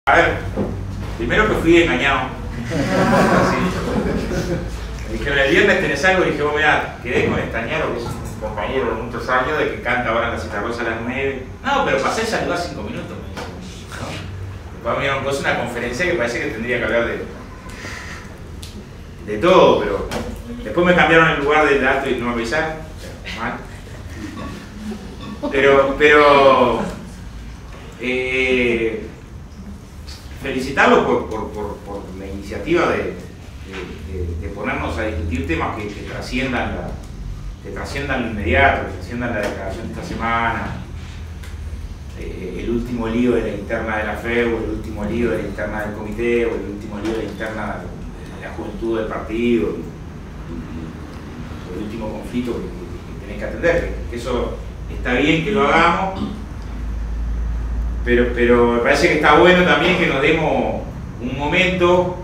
A ver, primero que fui engañado. Me dijeron, el viernes tenés algo, y dije, bueno, mirá, quedé con Estañaro, que es un compañero de muchos años, de que canta ahora en la Citarrosa a las 9. No, pero pasé y saludó a 5 minutos, me dijo. Después me dieron una conferencia que parece que tendría que hablar de todo, pero después me cambiaron el lugar del dato y no me avisaron. Mal. Pero felicitarlo por la iniciativa de ponernos a discutir temas que trasciendan lo inmediato, que trasciendan la declaración de esta semana, el último lío de la interna de la FEU, el último lío de la interna del comité, o el último lío de la interna de la juventud del partido, el último conflicto que tenés que atender, que eso está bien que lo hagamos, pero me parece que está bueno también que nos demos un momento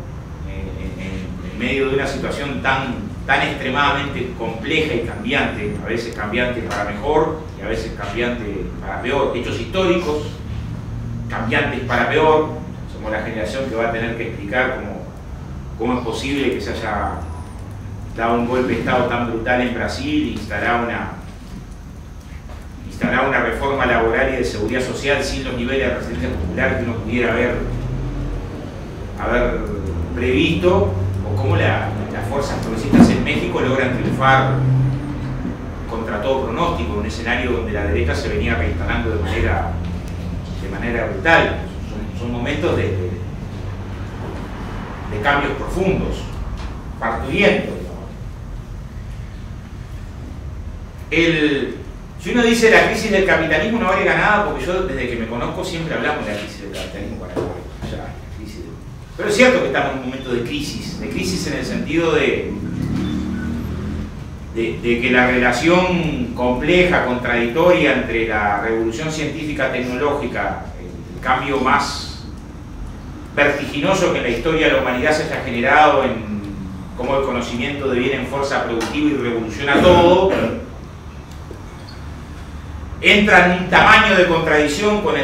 en medio de una situación tan extremadamente compleja y cambiante, a veces cambiante para mejor y a veces cambiante para peor, hechos históricos, cambiantes para peor. Somos la generación que va a tener que explicar cómo es posible que se haya dado un golpe de Estado tan brutal en Brasil e instalar una reforma laboral y de seguridad social sin los niveles de resistencia popular que uno pudiera haber previsto, o cómo las fuerzas progresistas en México logran triunfar contra todo pronóstico, en un escenario donde la derecha se venía reinstalando de manera brutal. Son momentos de cambios profundos, parturientos. Si uno dice la crisis del capitalismo, no vale nada, porque yo desde que me conozco siempre hablamos de la crisis del capitalismo para pero es cierto que estamos en un momento de crisis en el sentido de que la relación compleja, contradictoria entre la revolución científica tecnológica, el cambio más vertiginoso que en la historia de la humanidad se haya generado en cómo el conocimiento deviene en fuerza productiva y revoluciona todo, entra en un tamaño de contradicción con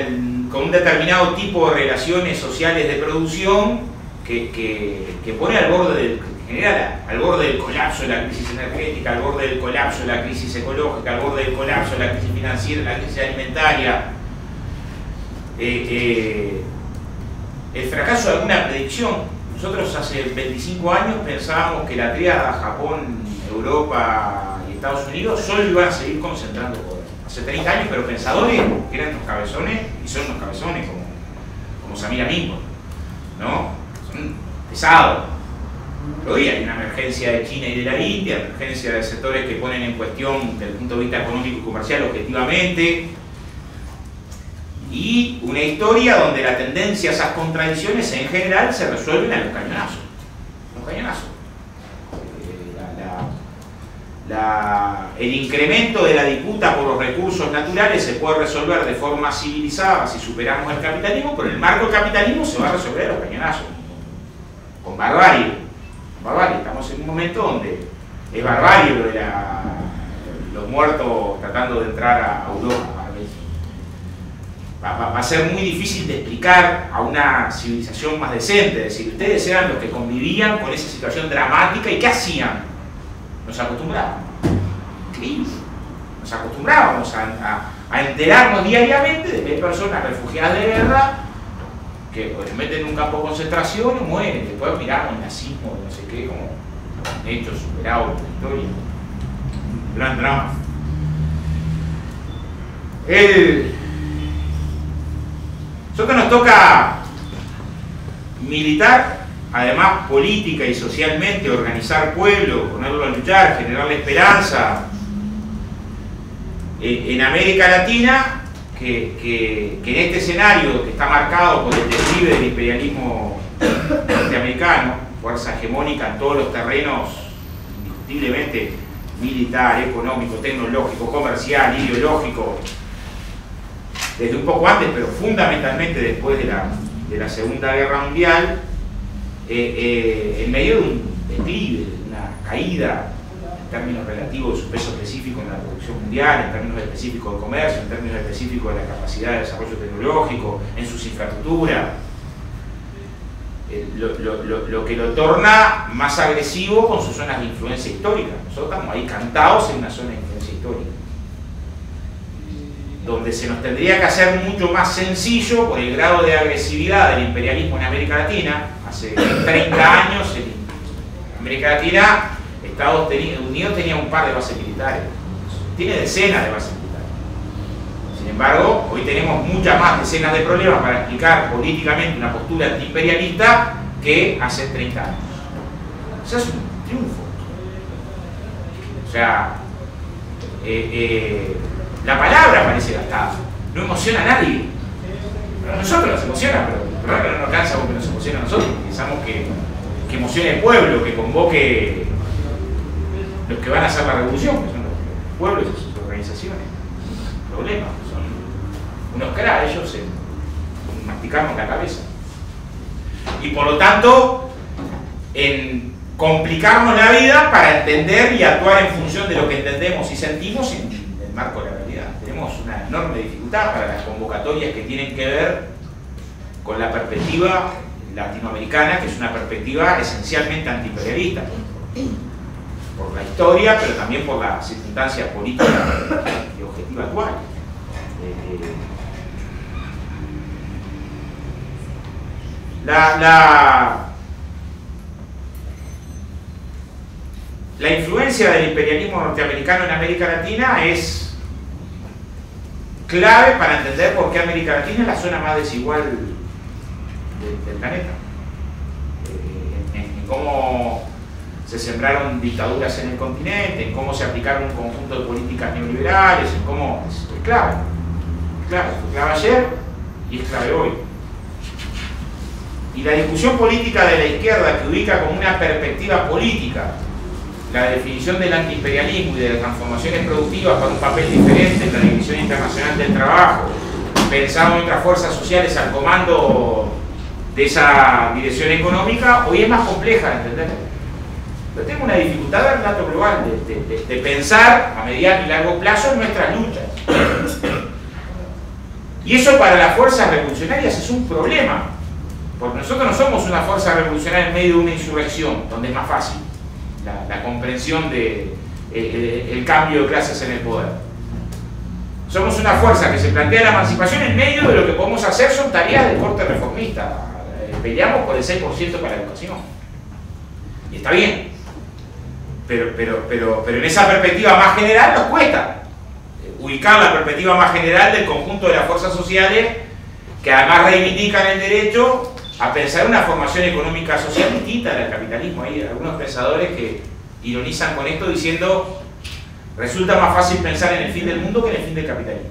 un determinado tipo de relaciones sociales de producción que pone al borde al borde del colapso de la crisis energética, al borde del colapso de la crisis ecológica, al borde del colapso de la crisis financiera, la crisis alimentaria. El fracaso de alguna predicción. Nosotros hace 25 años pensábamos que la tríada Japón, Europa y Estados Unidos solo iban a seguir concentrando poder. Hace 30 años, pero pensadores que eran unos cabezones, y son unos cabezones como Samira Mingo, ¿no? Son pesados. Pero hoy hay una emergencia de China y de la India, emergencia de sectores que ponen en cuestión desde el punto de vista económico y comercial objetivamente, y una historia donde la tendencia a esas contradicciones en general se resuelven a los cañonazos. Los cañonazos. El incremento de la disputa por los recursos naturales se puede resolver de forma civilizada si superamos el capitalismo, pero el marco del capitalismo se va a resolver a los cañonazos, con barbarie. Estamos en un momento donde es barbarie lo de los muertos tratando de entrar a Europa. Va a ser muy difícil de explicar a una civilización más decente. Es decir, ustedes eran los que convivían con esa situación dramática, ¿y qué hacían? Nos acostumbramos. Increíble. Nos acostumbrábamos a enterarnos diariamente de que hay personas refugiadas de guerra que se meten en un campo de concentración y mueren. Después miramos el nazismo, no sé qué, como hechos superados en la historia. Gran drama. Nosotros nos toca militar, además política y socialmente, organizar pueblo, ponerlo a luchar, generarle esperanza. En América Latina, que en este escenario que está marcado por el declive del imperialismo norteamericano, fuerza hegemónica en todos los terrenos, indiscutiblemente militar, económico, tecnológico, comercial, ideológico, desde un poco antes, pero fundamentalmente después de la Segunda Guerra Mundial, en medio de un declive, de una caída en términos relativos de su peso específico en la producción mundial, en términos específicos de comercio, en términos específicos de la capacidad de desarrollo tecnológico, en sus infraestructuras. lo que lo torna más agresivo con sus zonas de influencia histórica. Nosotros estamos ahí cantados en una zona de influencia histórica, donde se nos tendría que hacer mucho más sencillo por el grado de agresividad del imperialismo en América Latina. Hace 30 años en América Latina Estados Unidos tenía un par de bases militares, tiene decenas de bases militares. Sin embargo, hoy tenemos muchas más decenas de problemas para explicar políticamente una postura antiimperialista que hace 30 años. Eso es un triunfo. O sea, la palabra parece gastada, no emociona a nadie. A nosotros nos emociona, pero no nos cansa porque nos emociona a nosotros. Pensamos que emocione el pueblo, que convoque los que van a hacer la revolución, que son los pueblos y sus organizaciones. Problemas, son unos cracks, ellos en masticarnos la cabeza. Y por lo tanto, en complicarnos la vida para entender y actuar en función de lo que entendemos y sentimos en el marco de la realidad. Tenemos una enorme dificultad para las convocatorias que tienen que ver con la perspectiva latinoamericana, que es una perspectiva esencialmente antiimperialista, por la historia, pero también por la circunstancia política y objetiva actual. La influencia del imperialismo norteamericano en América Latina es clave para entender por qué América Latina es la zona más desigual del planeta. En cómo se sembraron dictaduras en el continente, en cómo se aplicaron un conjunto de políticas neoliberales, en cómo es clave. Fue clave ayer y es clave hoy. Y la discusión política de la izquierda, que ubica como una perspectiva política la definición del antiimperialismo y de las transformaciones productivas para un papel diferente en la división internacional del trabajo, pensado en otras fuerzas sociales al comando de esa dirección económica, hoy es más compleja de entender. Yo tengo una dificultad del dato global, de pensar a mediano y largo plazo en nuestras luchas. Y eso para las fuerzas revolucionarias es un problema, porque nosotros no somos una fuerza revolucionaria en medio de una insurrección, donde es más fácil la comprensión de el cambio de clases en el poder. Somos una fuerza que se plantea la emancipación en medio de lo que podemos hacer son tareas de corte reformista. Peleamos por el 6% para la educación. Y está bien. Pero en esa perspectiva más general nos cuesta ubicar la perspectiva más general del conjunto de las fuerzas sociales que además reivindican el derecho a pensar una formación económica social distinta del capitalismo. Hay algunos pensadores que ironizan con esto diciendo resulta más fácil pensar en el fin del mundo que en el fin del capitalismo.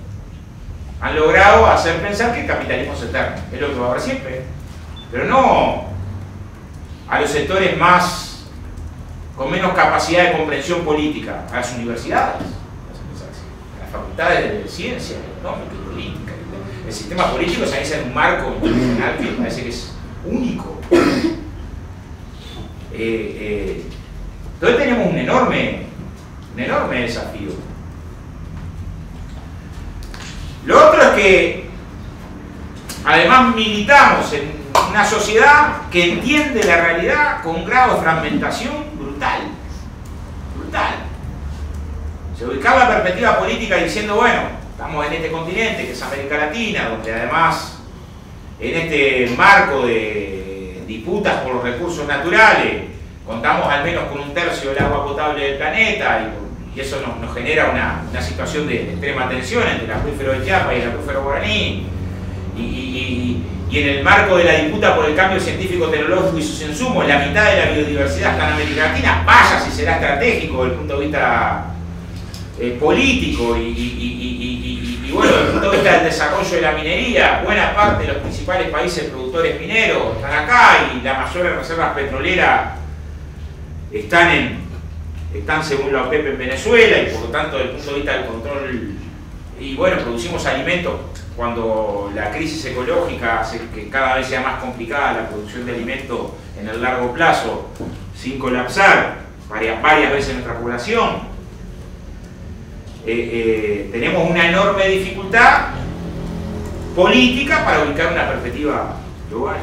Han logrado hacer pensar que el capitalismo es eterno, es lo que va a haber siempre, pero no a los sectores más con menos capacidad de comprensión política, a las universidades, a las facultades de ciencia, económica y política. El sistema político se analiza en un marco internacional que parece que es único. Entonces tenemos un enorme desafío. Lo otro es que además militamos en una sociedad que entiende la realidad con un grado de fragmentación brutal. Se ubicaba la perspectiva política diciendo, bueno, estamos en este continente que es América Latina, donde además en este marco de disputas por los recursos naturales contamos al menos con 1/3 del agua potable del planeta y eso nos genera una situación de extrema tensión entre el acuífero de Chiapas y el acuífero guaraní y en el marco de la disputa por el cambio científico, tecnológico y sus insumos, la mitad de la biodiversidad está en América Latina, vaya si será estratégico desde el punto de vista político y bueno, desde el punto de vista del desarrollo de la minería, buena parte de los principales países productores mineros están acá y las mayores reservas petroleras están según la OPEP en Venezuela y por lo tanto desde el punto de vista del control y bueno, producimos alimentos cuando la crisis ecológica hace que cada vez sea más complicada la producción de alimentos en el largo plazo sin colapsar varias veces nuestra población. Tenemos una enorme dificultad política para ubicar una perspectiva global.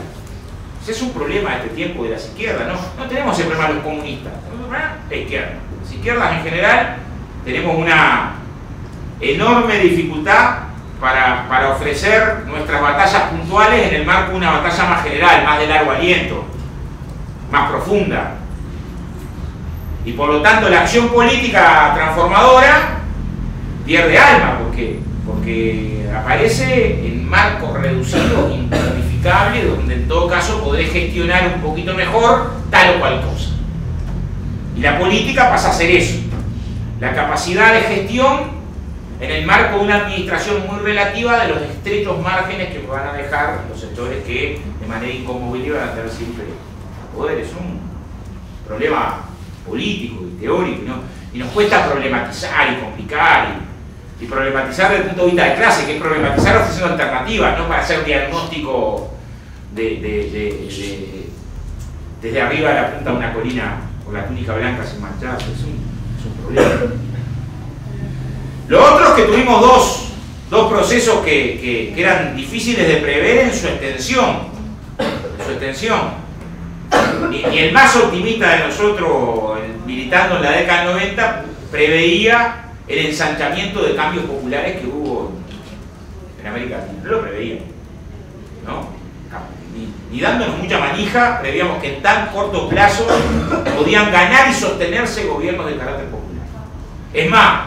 Ese es un problema de este tiempo de las izquierdas, ¿no? No tenemos el problema de los comunistas, tenemos el problema de la izquierda. Las izquierdas en general tenemos una enorme dificultad para ofrecer nuestras batallas puntuales en el marco de una batalla más general, más de largo aliento, más profunda. Y por lo tanto la acción política transformadora pierde alma, porque aparece en marcos reducidos, implanificables, donde en todo caso podés gestionar un poquito mejor tal o cual cosa. Y la política pasa a ser eso, la capacidad de gestión en el marco de una administración muy relativa de los estrechos márgenes que van a dejar los sectores que de manera inconmovible van a tener siempre poder. Es un problema político y teórico, ¿no? Y nos cuesta problematizar y complicar y problematizar desde el punto de vista de clase, que es problematizar ofreciendo alternativas, no para hacer diagnóstico desde arriba de la punta de una colina con la túnica blanca sin manchar. Es un problema. Lo otro es que tuvimos dos procesos que eran difíciles de prever en su extensión. Ni el más optimista de nosotros, militando en la década del 90, preveía el ensanchamiento de cambios populares que hubo en América Latina. No lo preveía, ¿no? Ni dándonos mucha manija, prevíamos que en tan corto plazo podían ganar y sostenerse gobiernos de carácter popular. Es más,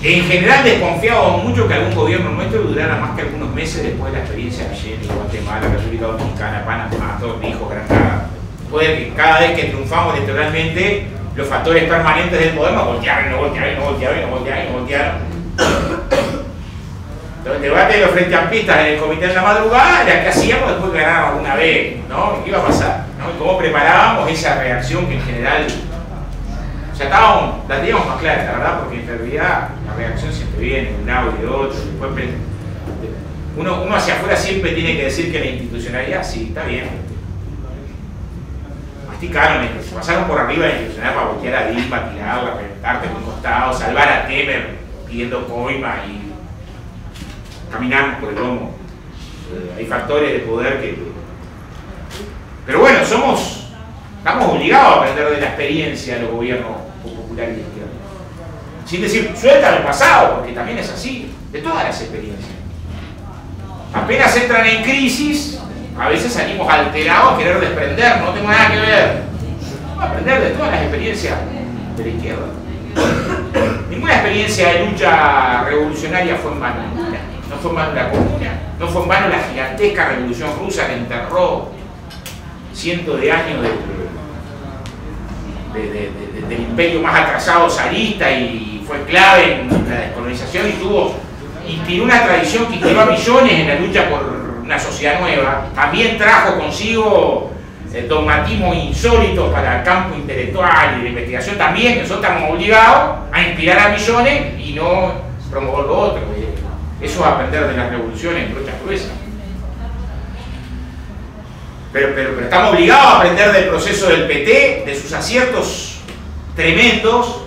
en general desconfiábamos mucho que algún gobierno nuestro durara más que algunos meses después de la experiencia de Allende, Guatemala, República Dominicana, Panamá, Torrijos, Granada. Puede que cada vez que triunfamos electoralmente, los factores permanentes del poder nos voltearon, nos voltearon. El debate de los frente amplistas en el comité de la madrugada era qué hacíamos después de ganar alguna vez, ¿no? ¿Qué iba a pasar? ¿No? Y cómo preparábamos esa reacción que en general la teníamos más clara, la verdad, porque en realidad la reacción siempre viene de un lado y de otro. Después, uno hacia afuera siempre tiene que decir que la institucionalidad, sí, está bien. Masticaron esto, se pasaron por arriba de la institucionalidad para voltear a Dilma, tirarla, reventarte por un costado, salvar a Temer pidiendo coima y caminamos por el lomo. Hay factores de poder que... Pero bueno, estamos obligados a aprender de la experiencia de los gobiernos populares y izquierdos. Sin decir, suelta el pasado, porque también es así, de todas las experiencias. Apenas entran en crisis, a veces salimos alterados a querer desprender, no tengo nada que ver. Vamos a aprender de todas las experiencias de la izquierda. Ninguna experiencia de lucha revolucionaria fue en vano. No fue en vano la comuna, no fue en vano la gigantesca revolución rusa que enterró cientos de años del imperio más atrasado zarista y fue clave en la descolonización y inspiró una tradición que inspiró a millones en la lucha por una sociedad nueva. También trajo consigo dogmatismos insólitos para el campo intelectual y de investigación. También nosotros estamos obligados a inspirar a millones y no promover lo otro. Eso es aprender de las revoluciones en brochas gruesas. Pero estamos obligados a aprender del proceso del PT, de sus aciertos tremendos,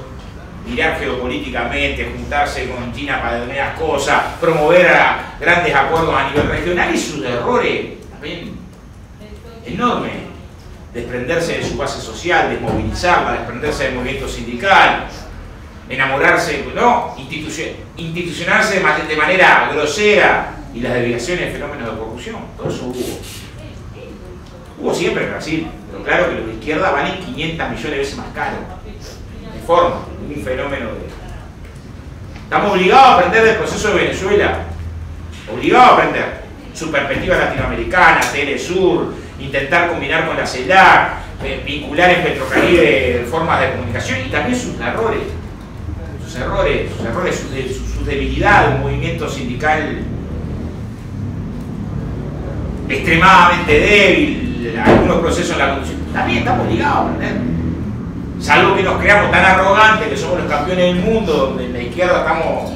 mirar geopolíticamente, juntarse con China para determinadas cosas, promover grandes acuerdos a nivel regional y sus errores también enormes. Desprenderse de su base social, desmovilizarla, desprenderse del movimiento sindical, enamorarse, ¿no? Institucionarse de manera grosera y las desviaciones de fenómenos de corrupción. Todo eso hubo siempre en Brasil, pero claro que los de izquierda valen 500 millones de veces más caro. De forma, un fenómeno de... Estamos obligados a aprender del proceso de Venezuela, obligados a aprender su perspectiva latinoamericana, Telesur, intentar combinar con la CELAC, vincular en Petrocaribe formas de comunicación y también sus errores, su debilidad, un movimiento sindical extremadamente débil, algunos procesos en la conducción. También estamos obligados a aprender. Salvo que nos creamos tan arrogantes que somos los campeones del mundo, donde en la izquierda estamos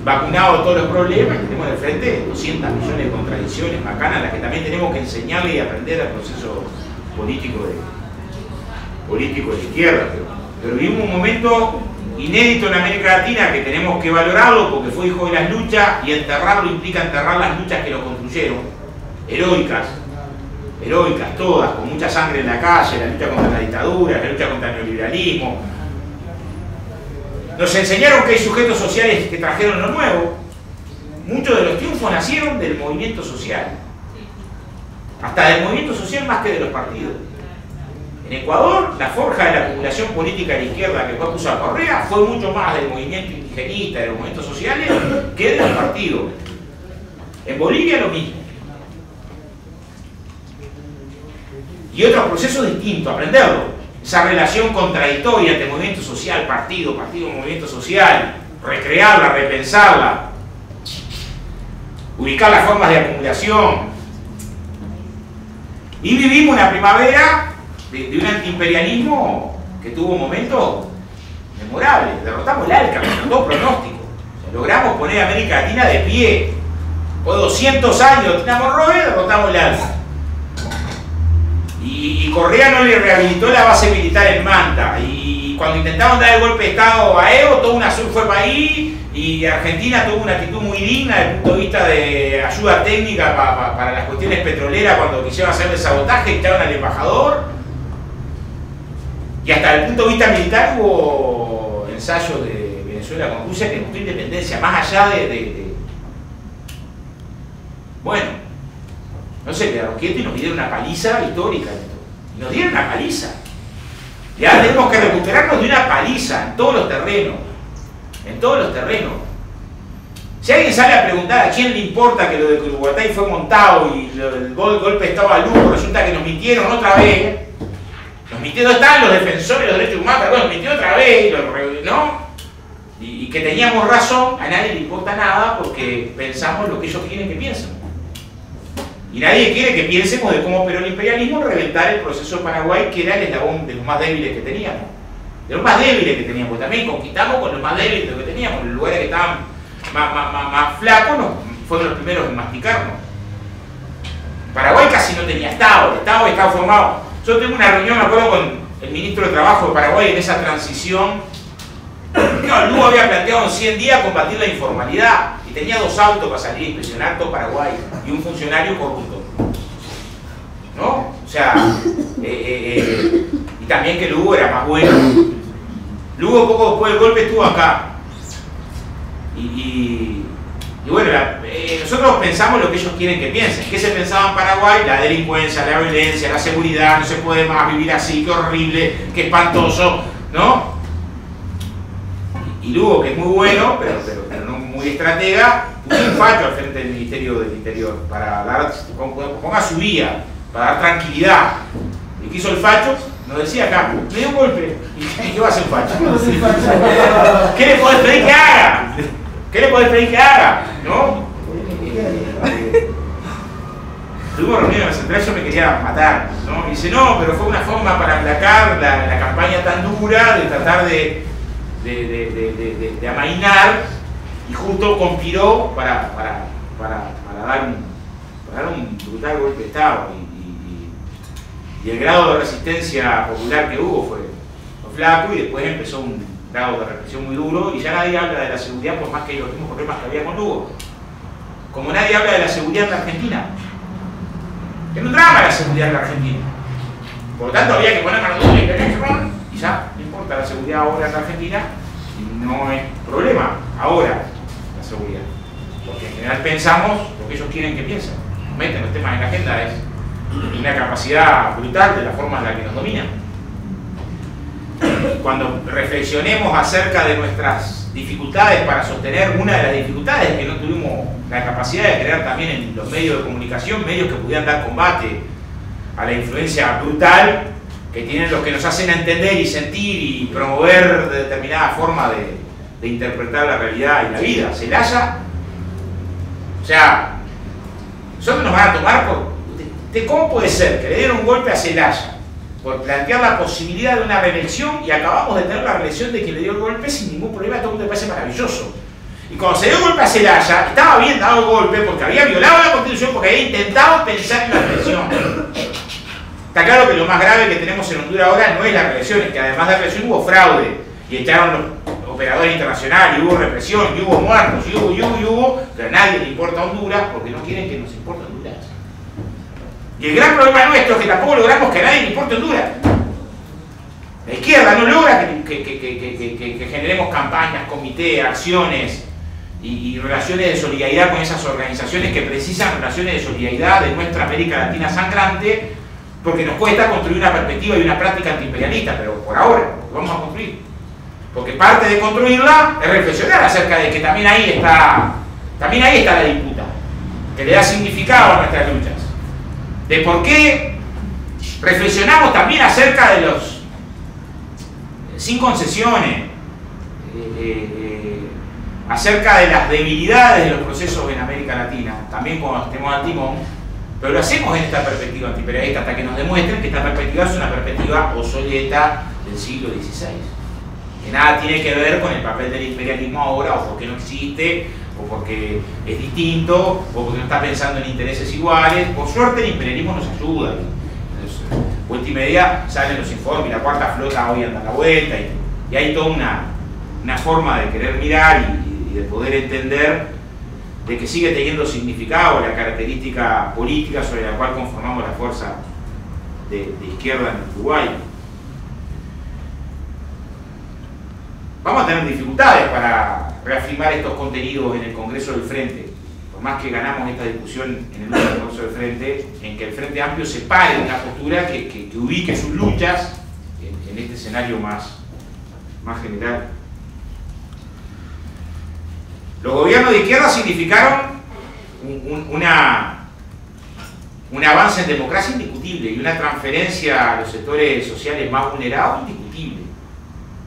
vacunados de todos los problemas y tenemos de frente 200 millones de contradicciones bacanas, a las que también tenemos que enseñarle y aprender al proceso político de la izquierda. Pero vivimos un momento inédito en América Latina que tenemos que valorarlo porque fue hijo de las luchas y enterrarlo implica enterrar las luchas que lo construyeron. heroicas, todas, con mucha sangre en la calle, la lucha contra la dictadura, la lucha contra el neoliberalismo. Nos enseñaron que hay sujetos sociales que trajeron lo nuevo. Muchos de los triunfos nacieron del movimiento social. Hasta del movimiento social más que de los partidos. En Ecuador, la forja de la acumulación política de la izquierda que puso a Correa fue mucho más del movimiento indigenista, de los movimientos sociales, que de los partidos. En Bolivia lo mismo. Y otro proceso distinto, aprenderlo. Esa relación contradictoria entre movimiento social, partido, movimiento social, recrearla, repensarla, ubicar las formas de acumulación. Y vivimos una primavera de un antiimperialismo que tuvo momentos memorables. Derrotamos el ALCA con todo pronóstico. O sea, logramos poner a América Latina de pie. Por 200 años, Tina Monroe, derrotamos el ALCA. Y Correa no le rehabilitó la base militar en Manta. Y cuando intentaron dar el golpe de Estado a Evo, todo UNASUR fue para ahí. Y Argentina tuvo una actitud muy digna desde el punto de vista de ayuda técnica para las cuestiones petroleras cuando quisieron hacerle sabotaje, echaron al embajador. Y hasta el punto de vista militar hubo ensayos de Venezuela con Rusia que demostró independencia, más allá Bueno, no se quedaron quietos y nos dieron una paliza histórica. Y nos dieron una paliza. Y ahora tenemos que recuperarnos de una paliza en todos los terrenos. En todos los terrenos. Si alguien sale a preguntar a quién le importa que lo de Curuguatay fue montado y el golpe de Estado a Lugo, resulta que nos mintieron otra vez. Nos mintieron, están los defensores de los derechos humanos, nos mintieron otra vez, ¿no? Y que teníamos razón, a nadie le importa nada porque pensamos lo que ellos quieren que piensen. Y nadie quiere que piensemos de cómo operó el imperialismo en reventar el proceso de Paraguay, que era el eslabón de los más débiles que teníamos. De los más débiles que teníamos, también conquistamos con los más débiles de lo que teníamos. Los lugares que estaban más flacos fueron los primeros en masticarnos. Paraguay casi no tenía Estado, el Estado estaba formado. Yo tengo una reunión, me acuerdo, con el ministro de Trabajo de Paraguay en esa transición. No, Lugo había planteado en 100 días combatir la informalidad y tenía 2 autos para salir a inspeccionar todo Paraguay y un funcionario corrupto. ¿No? O sea, y también que Lugo era más bueno. Lugo poco después del golpe estuvo acá. Y bueno, nosotros pensamos lo que ellos quieren que piensen. ¿Qué se pensaba en Paraguay? La delincuencia, la violencia, la seguridad, no se puede más vivir así, qué horrible, qué espantoso, ¿no? Y Lugo, que es muy bueno, pero no muy estratega, puso un facho al frente del Ministerio del Interior para dar, ponga su vía, para dar tranquilidad. ¿Y qué hizo el facho? Nos decía acá, me dio un golpe. ¿Y qué va a hacer un facho? ¿Qué le podés pedir que haga? ¿Qué le podés pedir que haga? ¿No? Tuvimos reunión en la central, yo me quería matar, ¿no? Y dice, no, pero fue una forma para aplacar la campaña tan dura de tratar de amainar, y justo conspiró para dar un brutal golpe de Estado. Y el grado de resistencia popular que hubo fue flaco, y después empezó un grado de represión muy duro, y ya nadie habla de la seguridad, por más que hay los mismos problemas que había con Lugo. Como nadie habla de la seguridad en la Argentina. Es un drama la seguridad en la Argentina. Por lo tanto, había que poner mano dura y ya, no importa la seguridad ahora en la Argentina, y no es problema ahora la seguridad. Porque en general pensamos lo que ellos quieren que piensen. Nos meten los temas en la agenda, es una capacidad brutal de la forma en la que nos dominan. Cuando reflexionemos acerca de nuestras dificultades para sostener, una de las dificultades es que no tuvimos la capacidad de crear también en los medios de comunicación medios que pudieran dar combate a la influencia brutal que tienen los que nos hacen entender y sentir y promover determinada forma de interpretar la realidad y la vida. Celaya, o sea, nosotros nos van a tomar de cómo puede ser que le dieron un golpe a Celaya por plantear la posibilidad de una reelección, y acabamos de tener la reelección de quien le dio el golpe sin ningún problema. Todo el mundo le parece maravilloso. Y cuando se dio el golpe a Celaya, estaba bien dado el golpe porque había violado la Constitución, porque había intentado pensar en la reelección. Está claro que lo más grave que tenemos en Honduras ahora no es la reelección, es que además de la reelección hubo fraude, y echaron los operadores internacionales, y hubo represión, y hubo muertos, y hubo, pero a nadie le importa Honduras porque no quieren que nos importe Honduras. Y el gran problema nuestro es que tampoco logramos que a nadie le importe Honduras. La izquierda no logra que generemos campañas, comités, acciones y relaciones de solidaridad con esas organizaciones que precisan relaciones de solidaridad de nuestra América Latina sangrante, porque nos cuesta construir una perspectiva y una práctica antiimperialista, pero por ahora lo vamos a construir. Porque parte de construirla es reflexionar acerca de que también ahí está la disputa, que le da significado a nuestras luchas. De por qué reflexionamos también acerca de los, sin concesiones, acerca de las debilidades de los procesos en América Latina, también cuando estemos al timón, pero lo hacemos en esta perspectiva antiimperialista hasta que nos demuestren que esta perspectiva es una perspectiva obsoleta del siglo XVI, que nada tiene que ver con el papel del imperialismo ahora, o porque no existe, o porque es distinto, o porque no está pensando en intereses iguales. Por suerte el imperialismo nos ayuda. Vuelta y media salen los informes, la cuarta flota hoy anda a la vuelta, y hay toda una forma de querer mirar y de poder entender de que sigue teniendo significado la característica política sobre la cual conformamos la fuerza de izquierda en Uruguay. Vamos a tener dificultades para reafirmar estos contenidos en el Congreso del Frente, por más que ganamos esta discusión en el Congreso del Frente, en que el Frente Amplio se pare de una postura que ubique sus luchas en este escenario más general. Los gobiernos de izquierda significaron un avance en democracia indiscutible y una transferencia a los sectores sociales más vulnerados indiscutible.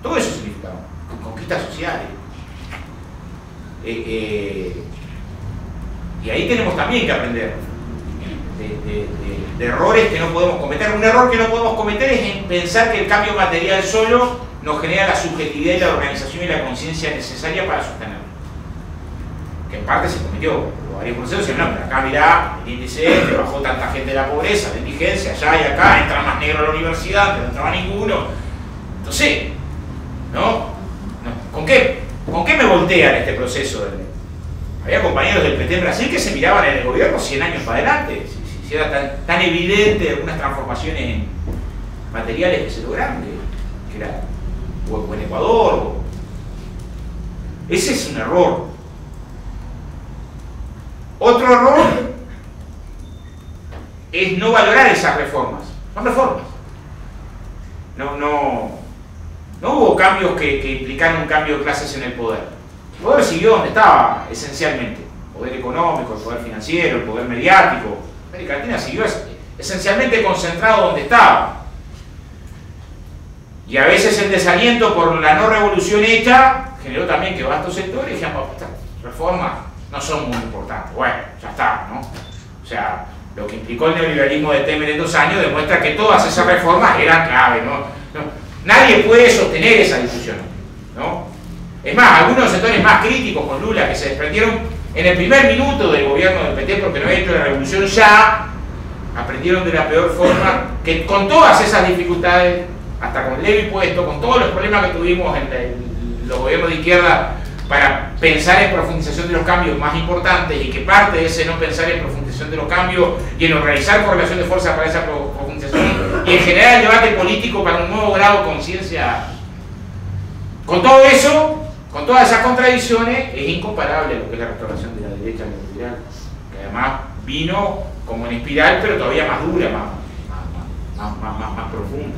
Todo eso significaron conquistas sociales. Y ahí tenemos también que aprender de errores que no podemos cometer. Un error que no podemos cometer es en pensar que el cambio material solo nos genera la subjetividad y la organización y la conciencia necesaria para sostenerlo. Que en parte se cometió. Hubo varios procesos y no, pero acá mirá, el índice te bajó tanta gente de la pobreza, de indigencia, allá y acá, entra más negro a la universidad, antes no entraba ninguno. Entonces, ¿no? ¿Con qué me voltean este proceso? Había compañeros del PT en Brasil que se miraban en el gobierno 100 años para adelante. Si era tan evidente algunas transformaciones materiales que se lograron, que era o en Ecuador. Ese es un error. Otro error es no valorar esas reformas. Son reformas. No hubo cambios que implicaron un cambio de clases en el poder. El poder siguió donde estaba, esencialmente. El poder económico, el poder financiero, el poder mediático. América Latina siguió esencialmente concentrado donde estaba. Y a veces el desaliento por la no revolución hecha generó también que vastos sectores dijeran, estas reformas no son muy importantes. Bueno, ya está, ¿no? O sea, lo que implicó el neoliberalismo de Temer en 2 años demuestra que todas esas reformas eran clave, ¿no? Nadie puede sostener esa discusión, ¿no? Es más, algunos sectores más críticos con Lula que se desprendieron en el primer minuto del gobierno del PT porque no había hecho la revolución ya, aprendieron de la peor forma que con todas esas dificultades, hasta con leve impuesto, con todos los problemas que tuvimos en los gobiernos de izquierda para pensar en profundización de los cambios más importantes y que parte de ese no pensar en profundización de los cambios y en organizar correlación de fuerza para esa profundización y en generar el debate político para un nuevo grado de conciencia. Con todo eso, con todas esas contradicciones, es incomparable lo que es la restauración de la derecha neoliberal, que además vino como en espiral, pero todavía más dura, más profunda.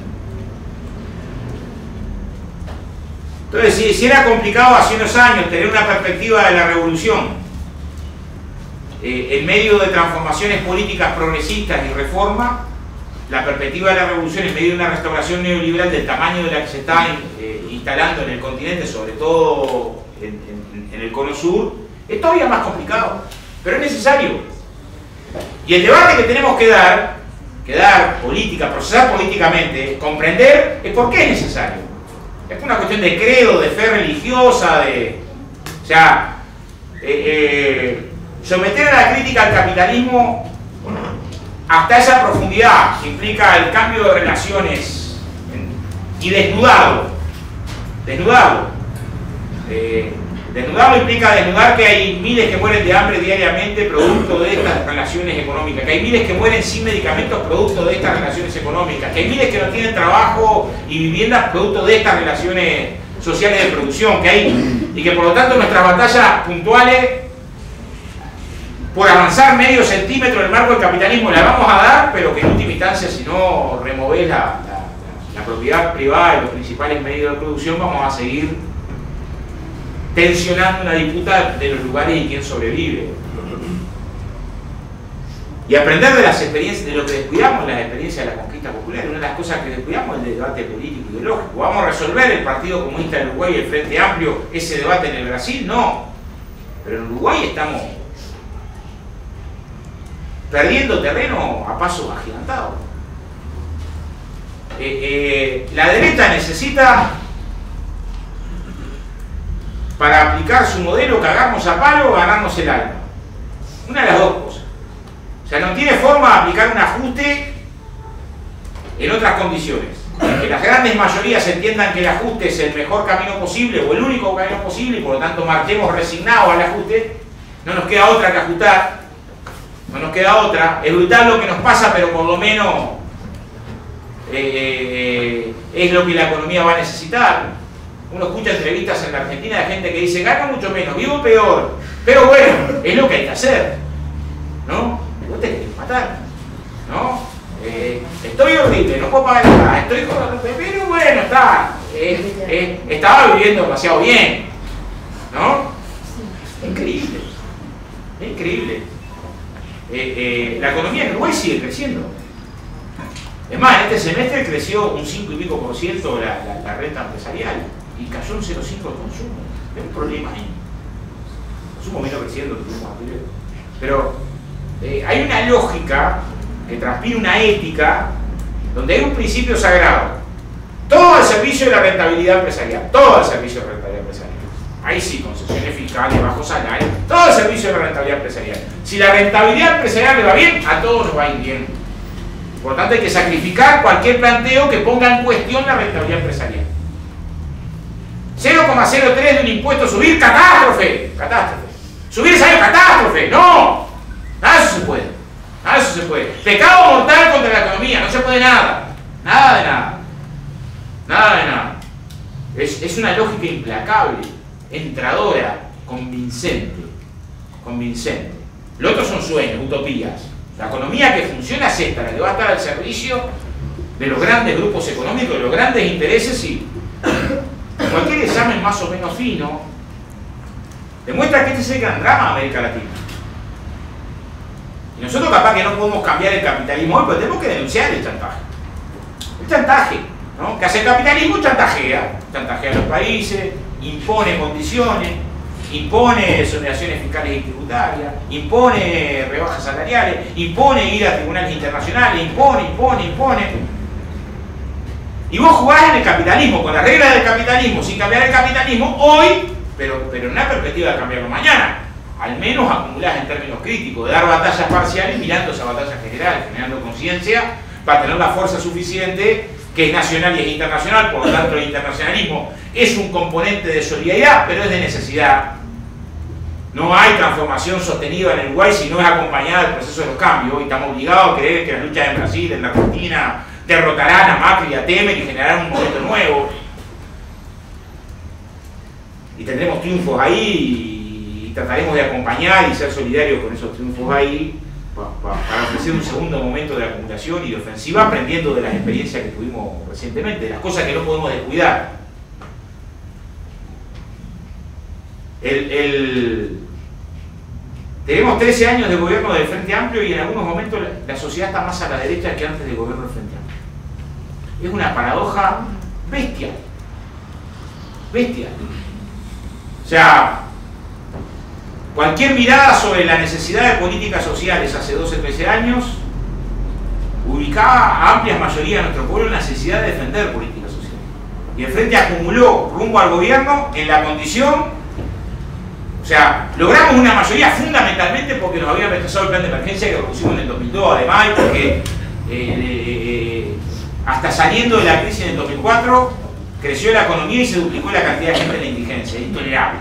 Entonces, si era complicado hace unos años tener una perspectiva de la revolución en medio de transformaciones políticas progresistas y reforma, la perspectiva de la revolución en medio de una restauración neoliberal del tamaño de la que se está instalando en el continente, sobre todo en el cono sur, es todavía más complicado, pero es necesario. Y el debate que tenemos que dar política, procesar políticamente, comprender es por qué es necesario. Es una cuestión de credo, de fe religiosa, o sea, someter a la crítica al capitalismo hasta esa profundidad que implica el cambio de relaciones y desnudarlo, de Desnudarlo implica desnudar que hay miles que mueren de hambre diariamente producto de estas relaciones económicas, que hay miles que mueren sin medicamentos producto de estas relaciones económicas, que hay miles que no tienen trabajo y viviendas producto de estas relaciones sociales de producción, que hay, y que por lo tanto nuestras batallas puntuales por avanzar medio centímetro en el marco del capitalismo la vamos a dar, pero que en última instancia, si no removés la propiedad privada y los principales medios de producción, vamos a seguir tensionando una disputa de los lugares y quién sobrevive. Y aprender de las experiencias, de lo que descuidamos, las experiencias de la conquista popular. Una de las cosas que descuidamos es el debate político y ideológico. ¿Vamos a resolver el Partido Comunista del Uruguay y el Frente Amplio ese debate en el Brasil? No. Pero en Uruguay estamos perdiendo terreno a pasos agigantados. La derecha necesita, para aplicar su modelo, cagarnos a palo o ganarnos el alma. Una de las dos cosas. O sea, no tiene forma de aplicar un ajuste en otras condiciones. Que las grandes mayorías entiendan que el ajuste es el mejor camino posible o el único camino posible y por lo tanto marchemos resignados al ajuste. No nos queda otra que ajustar. No nos queda otra. Es brutal lo que nos pasa, pero por lo menos es lo que la economía va a necesitar. Uno escucha entrevistas en la Argentina de gente que dice, gano mucho menos, vivo peor, pero bueno, es lo que hay que hacer, ¿no? Vos tenés que matar, ¿no? Estoy horrible, no puedo pagar nada, estoy con... pero bueno, estaba viviendo demasiado bien, ¿no? Increíble, increíble. La economía en Uruguay sigue creciendo. Es más, en este semestre creció un 5 y pico por ciento la renta empresarial y cayó un 0,5 el consumo. Hay un problema ahí. El consumo vino creciendo en los últimos anteriores. Pero hay una lógica que transpira una ética donde hay un principio sagrado. Todo al servicio de la rentabilidad empresarial. Todo al servicio de la rentabilidad empresarial. Ahí sí, concesiones fiscales, bajos salarios. Todo al servicio de la rentabilidad empresarial. Si la rentabilidad empresarial le va bien, a todos nos va a ir bien. Por lo tanto, hay que sacrificar cualquier planteo que ponga en cuestión la rentabilidad empresarial. 0,03 de un impuesto subir, catástrofe. Catástrofe. Subir el salario, catástrofe. No. Nada de eso se puede. Nada de eso se puede. Pecado mortal contra la economía. No se puede nada. Nada de nada. Nada de nada. Es una lógica implacable, entradora, convincente. Convincente. Lo otro son sueños, utopías. La economía que funciona es esta, la que va a estar al servicio de los grandes grupos económicos, de los grandes intereses y cualquier examen más o menos fino demuestra que este es el gran drama de América Latina. Y nosotros capaz que no podemos cambiar el capitalismo hoy, pero tenemos que denunciar el chantaje. El chantaje, ¿no? Que hace el capitalismo, chantajea a los países, impone condiciones, impone exoneraciones fiscales y tributarias, impone rebajas salariales, impone ir a tribunales internacionales, impone. Y vos jugás en el capitalismo, con las reglas del capitalismo, sin cambiar el capitalismo hoy, pero en una perspectiva de cambiarlo mañana. Al menos acumulás en términos críticos, de dar batallas parciales mirando esa batalla general, generando conciencia para tener la fuerza suficiente, que es nacional y es internacional. Por lo tanto, el internacionalismo es un componente de solidaridad, pero es de necesidad. No hay transformación sostenida en el Uruguay si no es acompañada del proceso de los cambios, y estamos obligados a creer que las luchas en Brasil, en la Argentina, derrotarán a Macri y a Temer y generarán un momento nuevo. Y tendremos triunfos ahí y trataremos de acompañar y ser solidarios con esos triunfos ahí para ofrecer un segundo momento de acumulación y de ofensiva, aprendiendo de las experiencias que tuvimos recientemente, de las cosas que no podemos descuidar. Tenemos 13 años de gobierno del Frente Amplio y en algunos momentos la sociedad está más a la derecha que antes del gobierno del Frente Amplio. Es una paradoja bestial. Bestial. O sea, cualquier mirada sobre la necesidad de políticas sociales hace 12, 13 años ubicaba a amplias mayorías de nuestro pueblo la necesidad de defender políticas sociales. Y el Frente acumuló rumbo al gobierno en la condición. O sea, logramos una mayoría fundamentalmente porque nos habían rechazado el plan de emergencia que propusimos en el 2002, además, y porque hasta saliendo de la crisis en el 2004 creció la economía y se duplicó la cantidad de gente en la indigencia. Es intolerable.